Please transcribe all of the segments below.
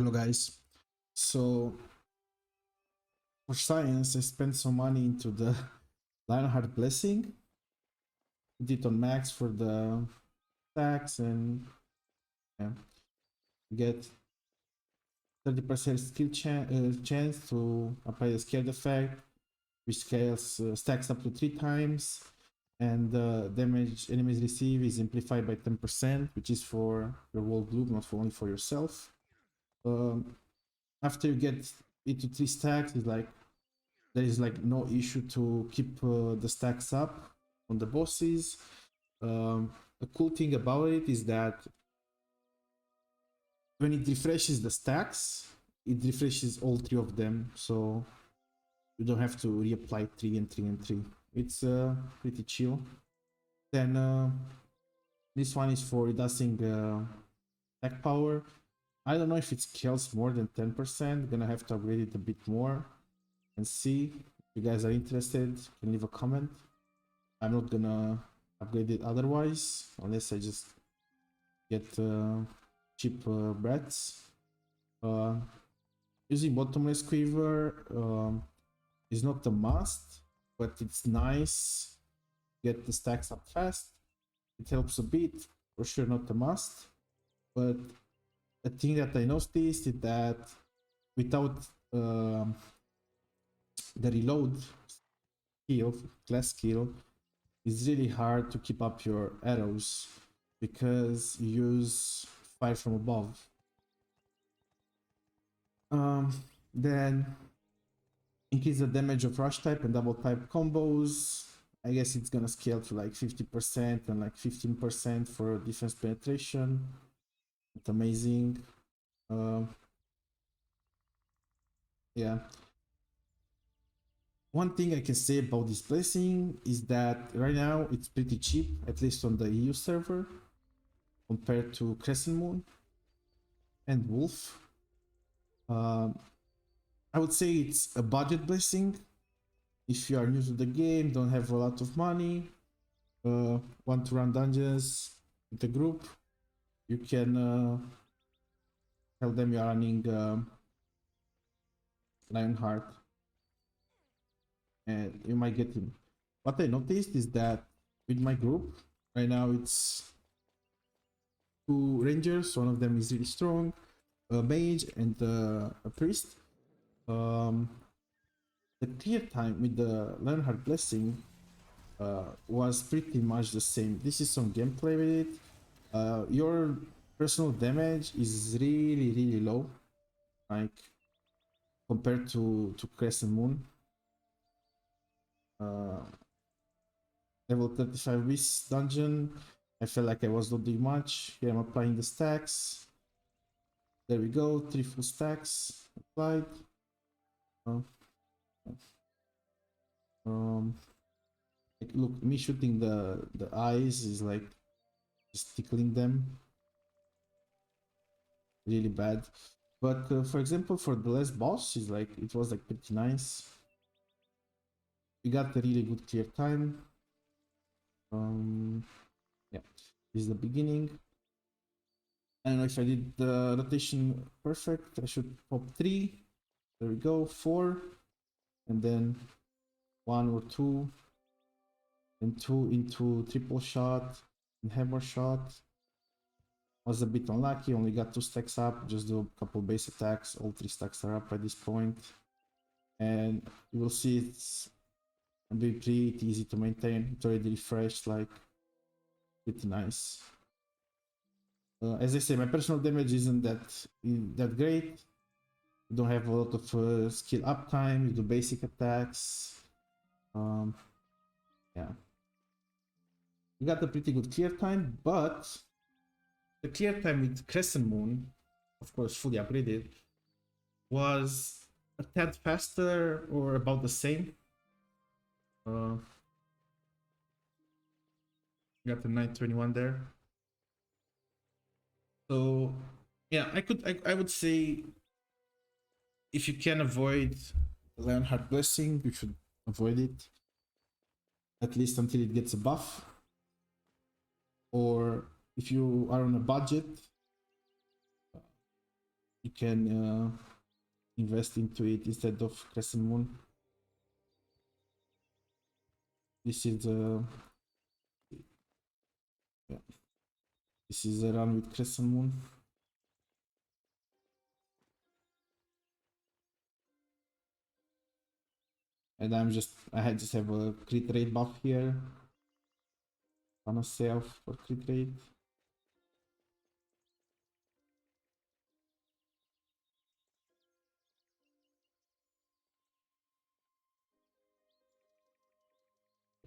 Hello guys. So for science, I spent some money into the Lionheart blessing. Did on max for the stacks and yeah, get 30% chance to apply the scared effect, which scales stacks up to 3 times, and the damage enemies receive is amplified by 10%, which is for your whole group, not for only for yourself. After you get into 3 stacks, it's like there is like no issue to keep the stacks up on the bosses. The cool thing about it is that when it refreshes the stacks, it refreshes all 3 of them, so you don't have to reapply 3 and 3 and 3. It's pretty chill. Then this one is for reducing stack power. I don't know if it scales more than 10%. Gonna have to upgrade it a bit more and see. If you guys are interested, you can leave a comment. I'm not gonna upgrade it otherwise, unless I just get cheap breads. Using bottomless quiver is not a must, but it's nice. Get the stacks up fast. It helps a bit, for sure not a must. But the thing that I noticed is that without the reload skill, class skill, it's really hard to keep up your arrows because you use fire from above. Then increase the damage of rush type and double type combos. I guess it's gonna scale to like 50% and like 15% for defense penetration. It's amazing. Yeah. One thing I can say about this blessing is that right now it's pretty cheap, at least on the EU server, compared to Crescent Moon and Wolf. I would say it's a budget blessing. If you are new to the game, don't have a lot of money, want to run dungeons with a group, you can tell them you're running Lionheart and you might get him. What I noticed is that with my group, right now it's 2 rangers, one of them is really strong, a mage and a priest. The clear time with the Lionheart blessing was pretty much the same. This is some gameplay with it. Your personal damage is really low, like compared to Crescent Moon. Level 35 this dungeon, I felt like I was not doing much. Here I'm applying the stacks. There we go, 3 full stacks applied. Like, look, me shooting the eyes is like just tickling them really bad. But for example, for the last boss, is like it was like pretty nice. We got a really good clear time. Yeah, this is the beginning. I don't know if I did the rotation perfect. I should pop 3. There we go, 4, and then 1 or 2, and 2 into triple shot and hammer shot. Was a bit unlucky, only got 2 stacks up, just do a couple base attacks, all 3 stacks are up at this point. And you will see it's be pretty easy to maintain, it's already refreshed, like pretty nice. As I say, my personal damage isn't that great. You don't have a lot of skill uptime, you do basic attacks. Yeah. You got a pretty good clear time, but the clear time with Crescent Moon, of course fully upgraded, was a tad faster or about the same. Got the 921 there. So yeah, I would say if you can avoid the Lionheart blessing, you should avoid it, at least until it gets a buff. Or if you are on a budget, you you can invest into it instead of Crescent Moon. This is yeah, this is a run with Crescent Moon. And I just have a crit rate buff here on a sale for crit rate.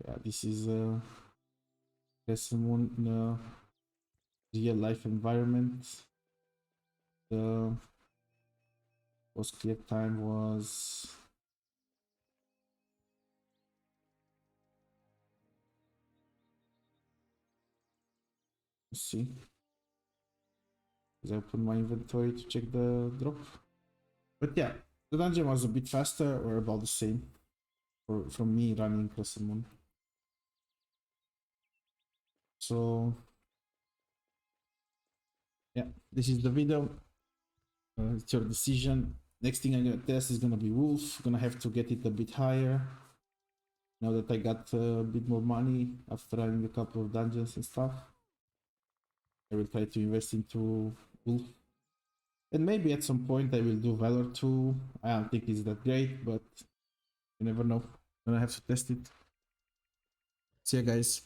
Yeah, this is Crescent Moon in a real life environment. The post clear time was let's see. I open my inventory to check the drop. But yeah, the dungeon was a bit faster or about the same from me running Crescent Moon. So yeah, this is the video. It's your decision. Next thing I'm gonna test is gonna be Wolf. Gonna have to get it a bit higher. Now that I got a bit more money after running a couple of dungeons and stuff, I will try to invest into Wolf. And maybe at some point I will do Valor 2. I don't think it's that great, but you never know. Gonna have to test it. See ya, guys.